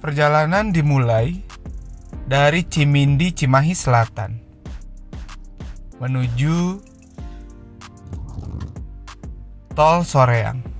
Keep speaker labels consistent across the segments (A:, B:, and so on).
A: Perjalanan dimulai dari Cimindi Cimahi Selatan menuju Tol Soreang.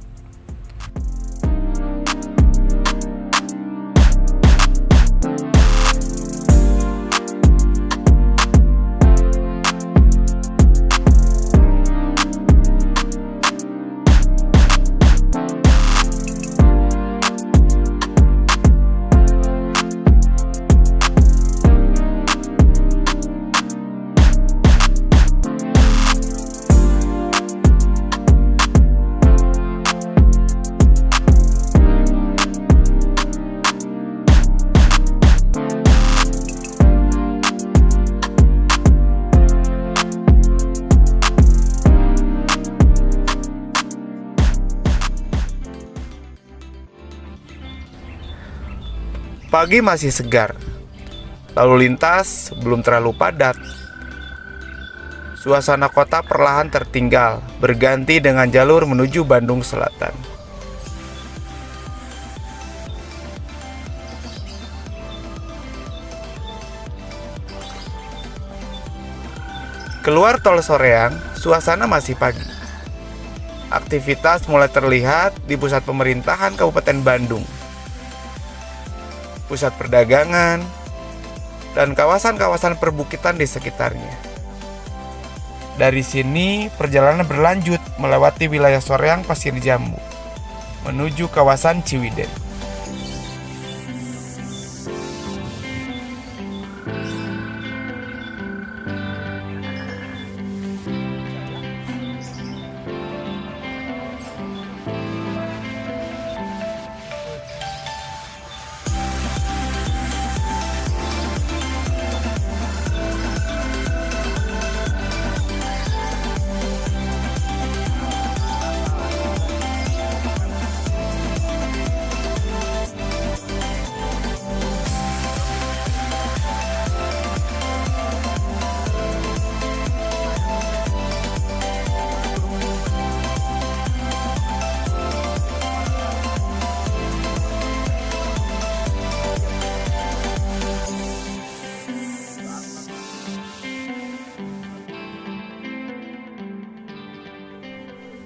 A: Pagi masih segar, lalu lintas belum terlalu padat. Suasana kota perlahan tertinggal, berganti dengan jalur menuju Bandung Selatan. Keluar Tol Soreang, suasana masih pagi. Aktivitas mulai terlihat di pusat pemerintahan Kabupaten Bandung, pusat perdagangan, dan kawasan-kawasan perbukitan di sekitarnya. Dari sini, perjalanan berlanjut melewati wilayah Soreang Pasir Jambu, menuju kawasan Ciwidey.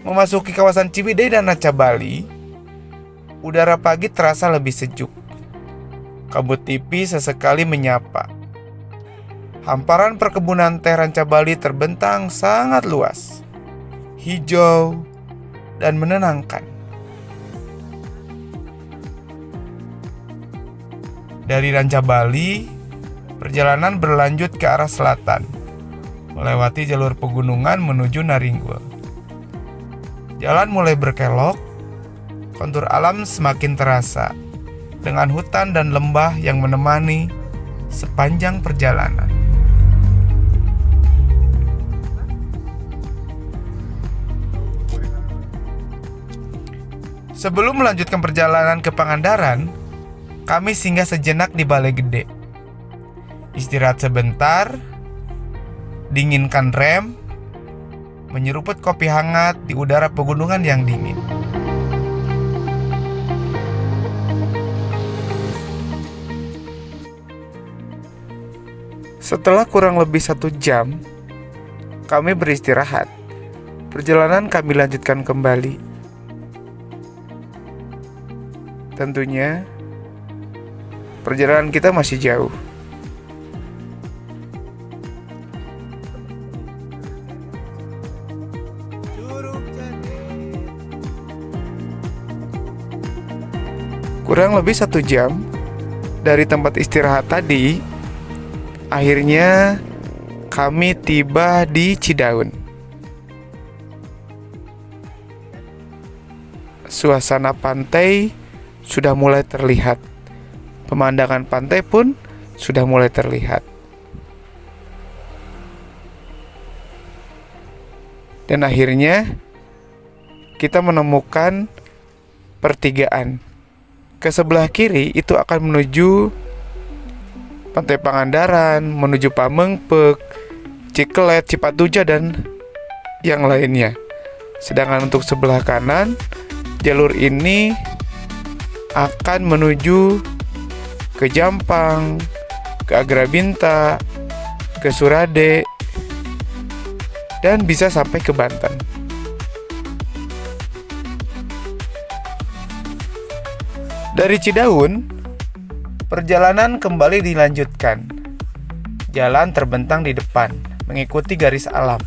A: Memasuki kawasan Ciwidey dan Ranca Bali, udara pagi terasa lebih sejuk. Kabut tipis sesekali menyapa. Hamparan perkebunan teh Ranca Bali terbentang sangat luas, hijau, dan menenangkan. Dari Ranca Bali, perjalanan berlanjut ke arah selatan, melewati jalur pegunungan menuju Naringgul. Jalan mulai berkelok, kontur alam semakin terasa, dengan hutan dan lembah yang menemani sepanjang perjalanan. Sebelum melanjutkan perjalanan ke Pangandaran, kami singgah sejenak di Balai Gede. Istirahat sebentar, dinginkan rem, menyeruput kopi hangat di udara pegunungan yang dingin. Setelah kurang lebih 1 jam, kami beristirahat. Perjalanan kami lanjutkan kembali. Tentunya, perjalanan kita masih jauh. Kurang lebih 1 jam dari tempat istirahat tadi, akhirnya kami tiba di Cidaun. Suasana pantai sudah mulai terlihat. Pemandangan pantai pun sudah mulai terlihat. Dan akhirnya kita menemukan pertigaan. Ke sebelah kiri itu akan menuju Pantai Pangandaran, menuju Pamengpeuk, Cikelet, Cipatuja, dan yang lainnya. Sedangkan untuk sebelah kanan, jalur ini akan menuju ke Jampang, ke Agrabinta, ke Surade, dan bisa sampai ke Banten. Dari Cidaun, perjalanan kembali dilanjutkan. Jalan terbentang di depan, mengikuti garis alam,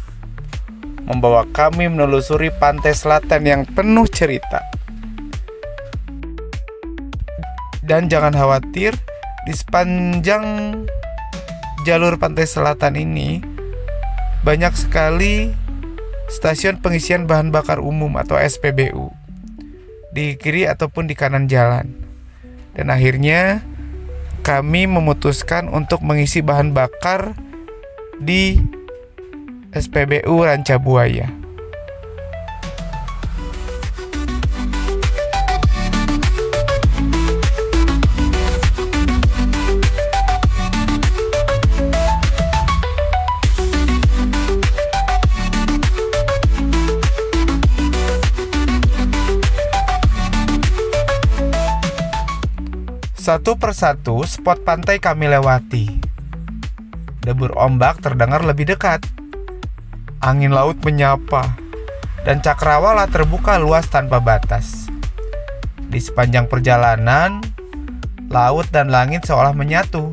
A: membawa kami menelusuri pantai selatan yang penuh cerita. Dan jangan khawatir, di sepanjang jalur pantai selatan ini banyak sekali stasiun pengisian bahan bakar umum atau SPBU di kiri ataupun di kanan jalan. Dan akhirnya kami memutuskan untuk mengisi bahan bakar di SPBU Rancabuaya. Satu persatu spot pantai kami lewati. Debur ombak terdengar lebih dekat. Angin laut menyapa, dan cakrawala terbuka luas tanpa batas. Di sepanjang perjalanan, laut dan langit seolah menyatu,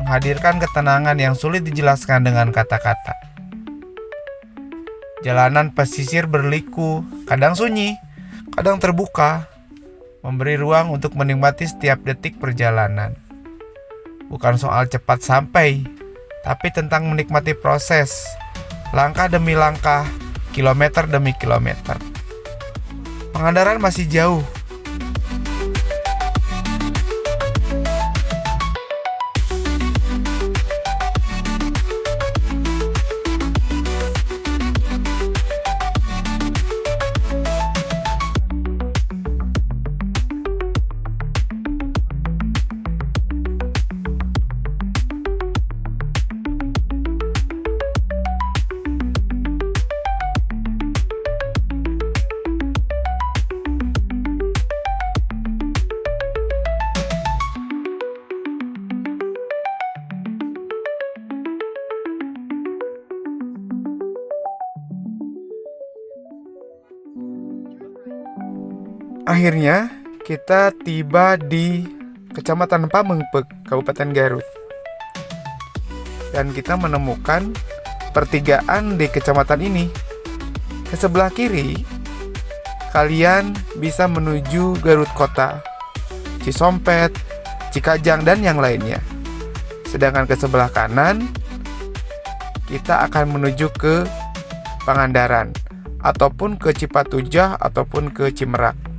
A: menghadirkan ketenangan yang sulit dijelaskan dengan kata-kata. Jalanan pesisir berliku, kadang sunyi, kadang terbuka, memberi ruang untuk menikmati setiap detik perjalanan. Bukan soal cepat sampai, tapi tentang menikmati proses, langkah demi langkah, kilometer demi kilometer. Pangandaran masih jauh. Akhirnya kita tiba di Kecamatan Pamengpek, Kabupaten Garut. Dan kita menemukan pertigaan di kecamatan ini. Ke sebelah kiri, kalian bisa menuju Garut Kota, Cisompet, Cikajang, dan yang lainnya. Sedangkan ke sebelah kanan, kita akan menuju ke Pangandaran, ataupun ke Cipatujah, ataupun ke Cimerak.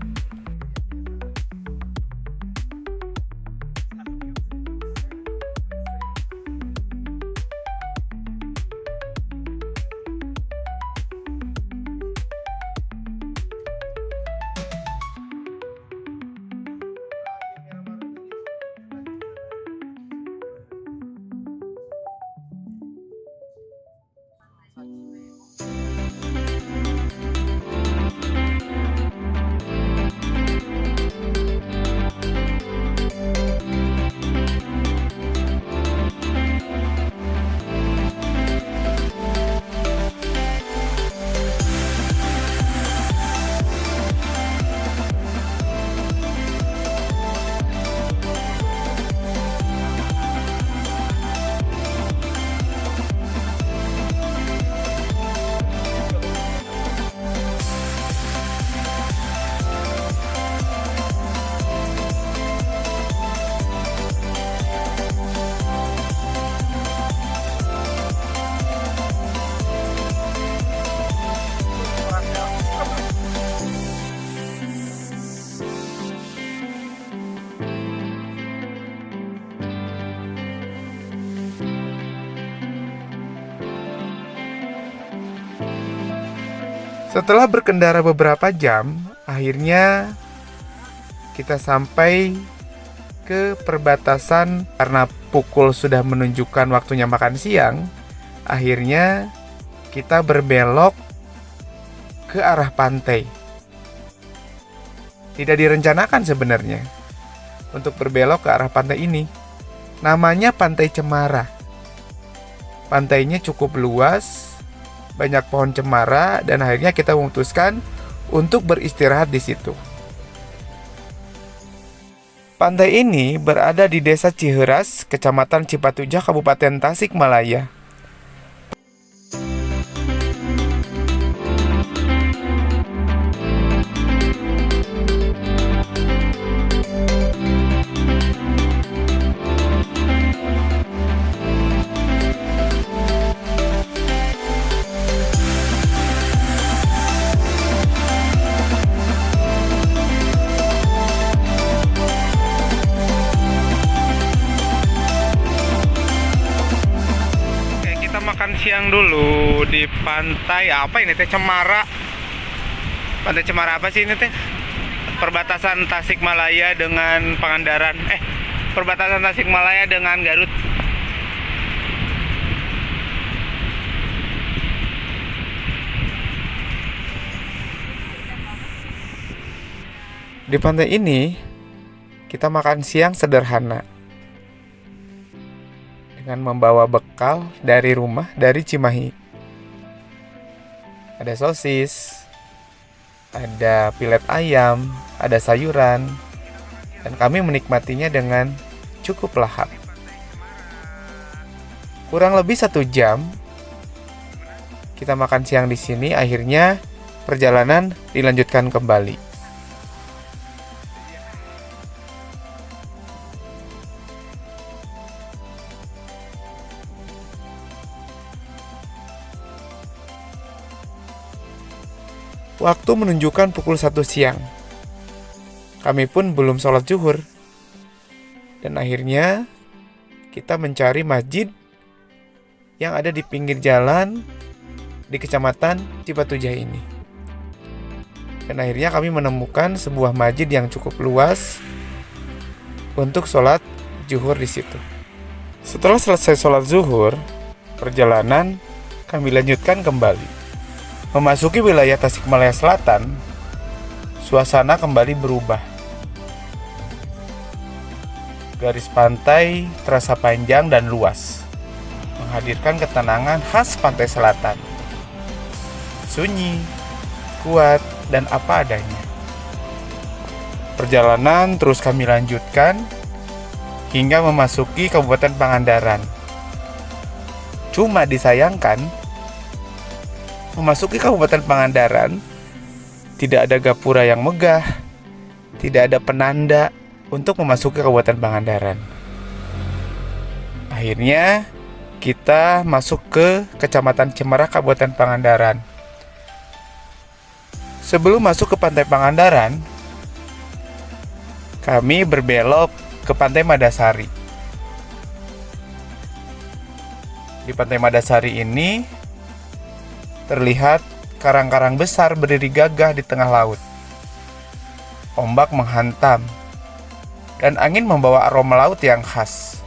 A: Setelah berkendara beberapa jam, akhirnya kita sampai ke perbatasan. Karena pukul sudah menunjukkan waktunya makan siang, akhirnya kita berbelok ke arah pantai. Tidak direncanakan sebenarnya, untuk berbelok ke arah pantai ini. Namanya Pantai Cemara. Pantainya cukup luas, banyak pohon cemara, dan akhirnya kita memutuskan untuk beristirahat di situ. Pantai ini berada di Desa Ciheras, Kecamatan Cipatujah, Kabupaten Tasikmalaya. Makan siang dulu di pantai apa ini teh, Cemara. Pantai Cemara apa sih ini teh? Perbatasan Tasikmalaya dengan Pangandaran. Perbatasan Tasikmalaya dengan Garut. Di pantai ini kita makan siang sederhana, dengan membawa bekal dari rumah dari Cimahi. Ada sosis, ada pilet ayam, ada sayuran, dan kami menikmatinya dengan cukup lahap. Kurang lebih 1 jam kita makan siang di sini, akhirnya perjalanan dilanjutkan kembali. Waktu menunjukkan pukul 1 siang. Kami pun belum sholat zuhur. Dan akhirnya kita mencari masjid yang ada di pinggir jalan di Kecamatan Cipatujah ini. Dan akhirnya kami menemukan sebuah masjid yang cukup luas untuk sholat zuhur di situ. Setelah selesai sholat zuhur, perjalanan kami lanjutkan kembali. Memasuki wilayah Tasikmalaya Selatan, suasana kembali berubah. Garis pantai terasa panjang dan luas, menghadirkan ketenangan khas pantai selatan. Sunyi, kuat, dan apa adanya. Perjalanan terus kami lanjutkan hingga memasuki Kabupaten Pangandaran. Cuma disayangkan, memasuki Kabupaten Pangandaran tidak ada gapura yang megah, tidak ada penanda untuk memasuki Kabupaten Pangandaran. Akhirnya kita masuk ke Kecamatan Cemara, Kabupaten Pangandaran. Sebelum masuk ke Pantai Pangandaran, kami berbelok ke Pantai Madasari. Di Pantai Madasari ini terlihat karang-karang besar berdiri gagah di tengah laut. Ombak menghantam, dan angin membawa aroma laut yang khas.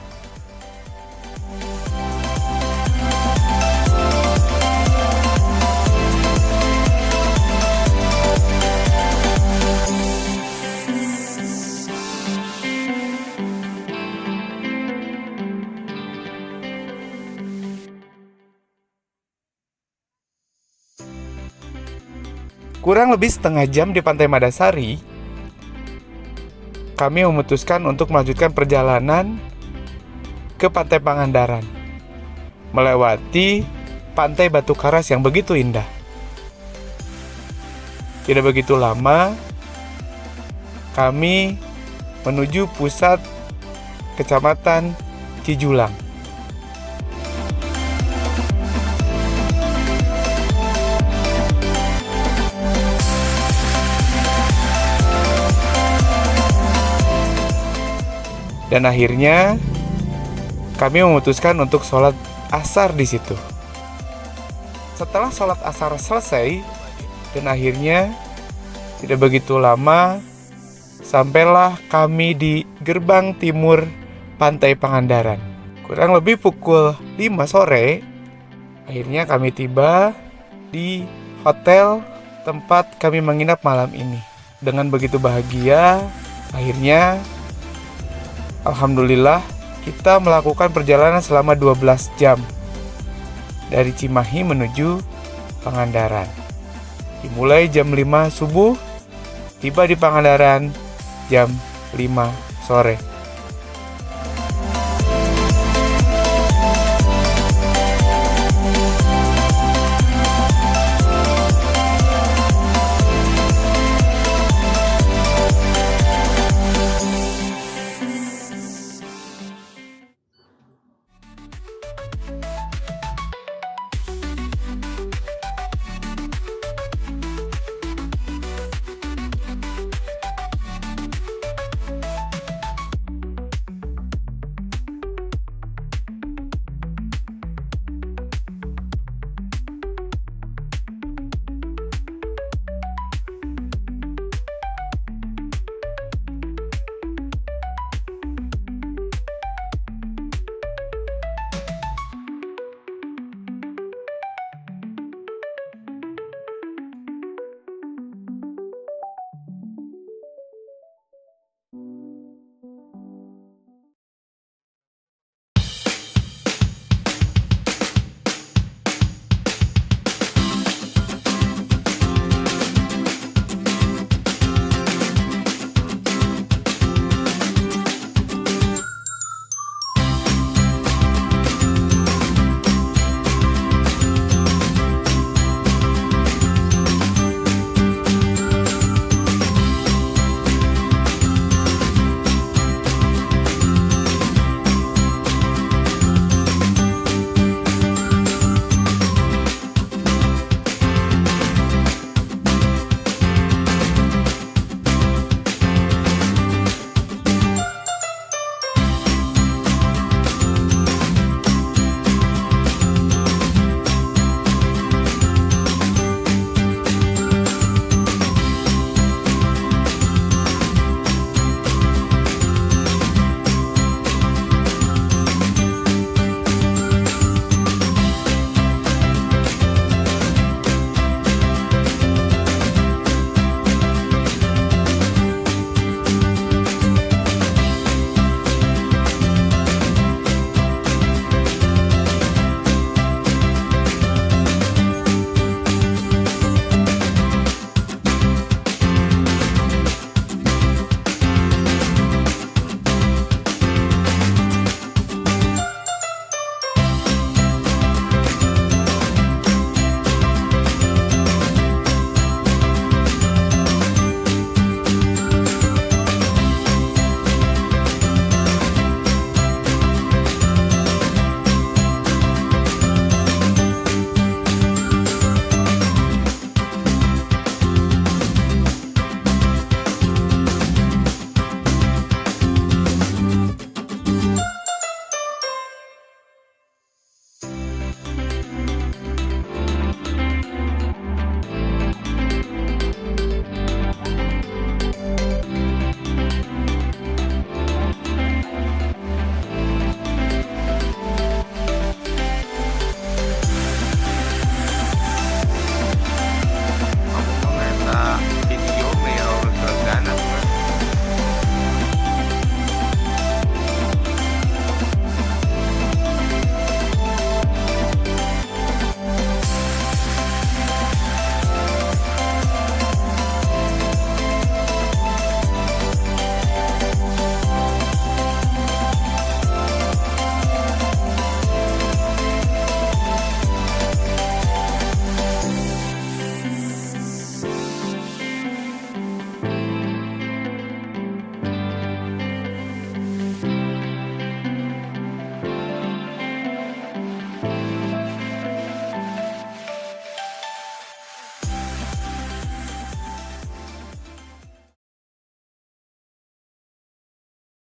A: Kurang lebih setengah jam di Pantai Madasari, kami memutuskan untuk melanjutkan perjalanan ke Pantai Pangandaran, melewati Pantai Batu Karas yang begitu indah. Tidak begitu lama, kami menuju pusat Kecamatan Cijulang. Dan akhirnya kami memutuskan untuk sholat asar di situ. Setelah sholat asar selesai, dan akhirnya tidak begitu lama, sampailah kami di gerbang timur Pantai Pangandaran. Kurang lebih pukul 5 sore, akhirnya kami tiba di hotel tempat kami menginap malam ini. Dengan begitu bahagia, akhirnya Alhamdulillah, kita melakukan perjalanan selama 12 jam dari Cimahi menuju Pangandaran. Dimulai jam 5 subuh, tiba di Pangandaran jam 5 sore.